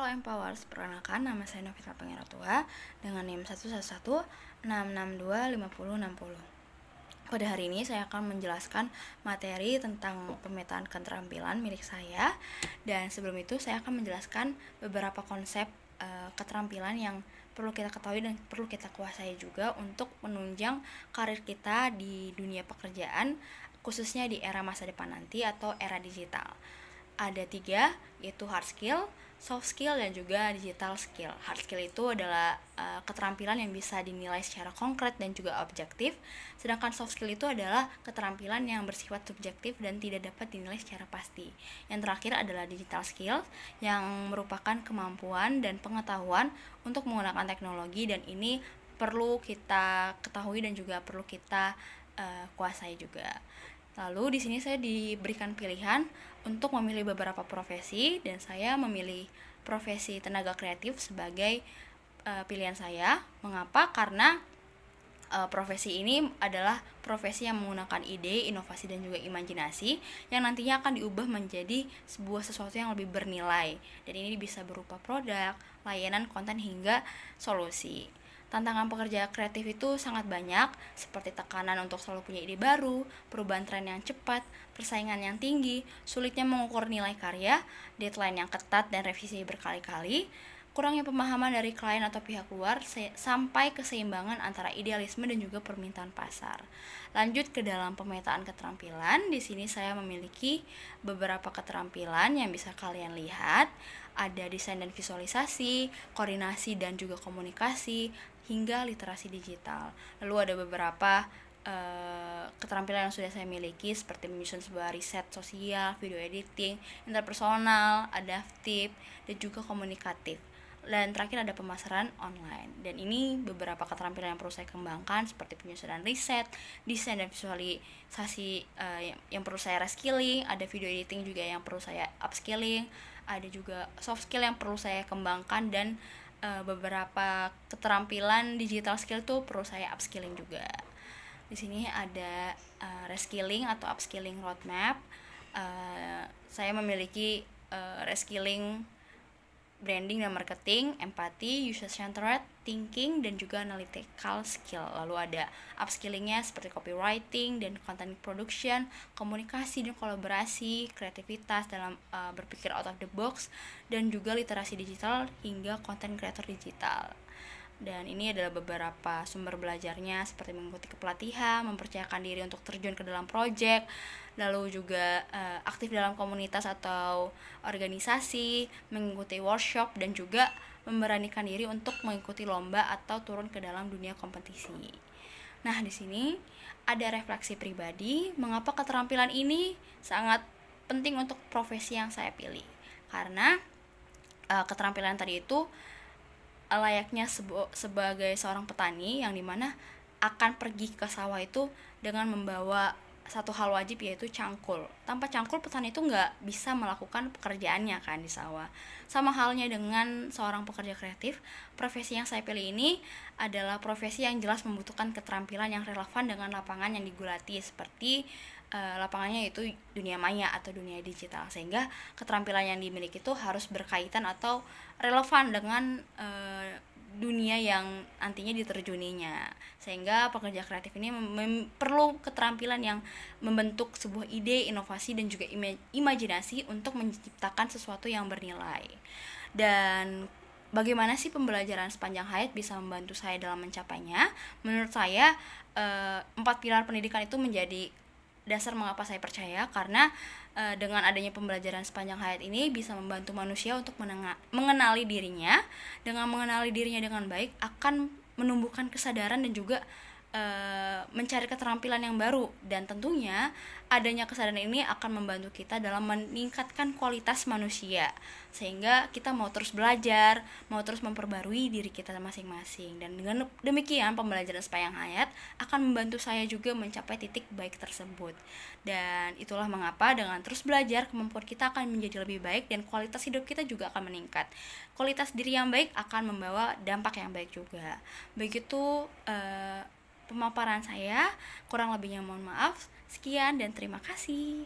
Halo Empowers, perkenalkan nama saya Novita Pangeratua dengan NIM 111-662-5060. Pada hari ini saya akan menjelaskan materi tentang pemetaan keterampilan milik saya. Dan sebelum itu saya akan menjelaskan beberapa konsep keterampilan yang perlu kita ketahui dan perlu kita kuasai juga untuk menunjang karir kita di dunia pekerjaan, khususnya di era masa depan nanti atau era digital. Ada 3, yaitu hard skill, soft skill, dan juga digital skill. Hard skill itu adalah keterampilan yang bisa dinilai secara konkret dan juga objektif, sedangkan soft skill itu adalah keterampilan yang bersifat subjektif dan tidak dapat dinilai secara pasti. Yang terakhir adalah digital skill, yang merupakan kemampuan dan pengetahuan untuk menggunakan teknologi, dan ini perlu kita ketahui dan juga perlu kita kuasai juga. Lalu di sini saya diberikan pilihan untuk memilih beberapa profesi, dan saya memilih profesi tenaga kreatif sebagai pilihan saya. Mengapa? Karena profesi ini adalah profesi yang menggunakan ide, inovasi, dan juga imajinasi yang nantinya akan diubah menjadi sebuah sesuatu yang lebih bernilai. Dan ini bisa berupa produk, layanan, konten, hingga solusi. Tantangan pekerja kreatif itu sangat banyak, seperti tekanan untuk selalu punya ide baru, perubahan tren yang cepat, persaingan yang tinggi, sulitnya mengukur nilai karya, deadline yang ketat dan revisi berkali-kali, kurangnya pemahaman dari klien atau pihak luar, sampai keseimbangan antara idealisme dan juga permintaan pasar. Lanjut ke dalam pemetaan keterampilan, di sini saya memiliki beberapa keterampilan yang bisa kalian lihat. Ada desain dan visualisasi, koordinasi dan juga komunikasi, hingga literasi digital. Lalu ada beberapa keterampilan yang sudah saya miliki, seperti menyusun sebuah riset sosial, video editing, interpersonal, adaptif, dan juga komunikatif. Dan terakhir ada pemasaran online. Dan ini beberapa keterampilan yang perlu saya kembangkan, seperti penyusunan riset, desain dan visualisasi yang perlu saya reskilling, ada video editing juga yang perlu saya upskilling, ada juga soft skill yang perlu saya kembangkan, dan beberapa keterampilan digital skill tuh perlu saya upskilling juga. Di sini ada reskilling atau upskilling roadmap. Saya memiliki reskilling branding dan marketing, empati, user-centered thinking, dan juga analytical skill. Lalu ada upskillingnya seperti copywriting dan content production, komunikasi dan kolaborasi, kreativitas dalam berpikir out of the box, dan juga literasi digital hingga content creator digital. Dan ini adalah beberapa sumber belajarnya, seperti mengikuti kepelatihan, mempercayakan diri untuk terjun ke dalam proyek, lalu juga aktif dalam komunitas atau organisasi, mengikuti workshop, dan juga memberanikan diri untuk mengikuti lomba atau turun ke dalam dunia kompetisi. Nah, di sini ada refleksi pribadi, mengapa keterampilan ini sangat penting untuk profesi yang saya pilih. Karena keterampilan tadi itu layaknya sebagai seorang petani yang dimana akan pergi ke sawah itu dengan membawa satu hal wajib, yaitu cangkul. Tanpa cangkul petani itu nggak bisa melakukan pekerjaannya kan di sawah. Sama halnya dengan seorang pekerja kreatif, profesi yang saya pilih ini adalah profesi yang jelas membutuhkan keterampilan yang relevan dengan lapangan yang digulati, seperti lapangannya itu dunia maya atau dunia digital, sehingga keterampilan yang dimiliki itu harus berkaitan atau relevan dengan dunia yang nantinya diterjuninya, sehingga pekerja kreatif ini perlu keterampilan yang membentuk sebuah ide, inovasi, dan juga imajinasi untuk menciptakan sesuatu yang bernilai. Dan bagaimana sih pembelajaran sepanjang hayat bisa membantu saya dalam mencapainya? Menurut saya 4 pilar pendidikan itu menjadi dasar mengapa saya percaya, karena dengan adanya pembelajaran sepanjang hayat ini bisa membantu manusia untuk mengenali dirinya. Dengan mengenali dirinya dengan baik akan menumbuhkan kesadaran dan juga mencari keterampilan yang baru, dan tentunya adanya kesadaran ini akan membantu kita dalam meningkatkan kualitas manusia, sehingga kita mau terus belajar, mau terus memperbarui diri kita masing-masing. Dan dengan demikian pembelajaran sepanjang hayat akan membantu saya juga mencapai titik baik tersebut. Dan itulah mengapa dengan terus belajar kemampuan kita akan menjadi lebih baik, dan kualitas hidup kita juga akan meningkat. Kualitas diri yang baik akan membawa dampak yang baik juga. Begitu pemaparan saya, kurang lebihnya mohon maaf. Sekian dan terima kasih.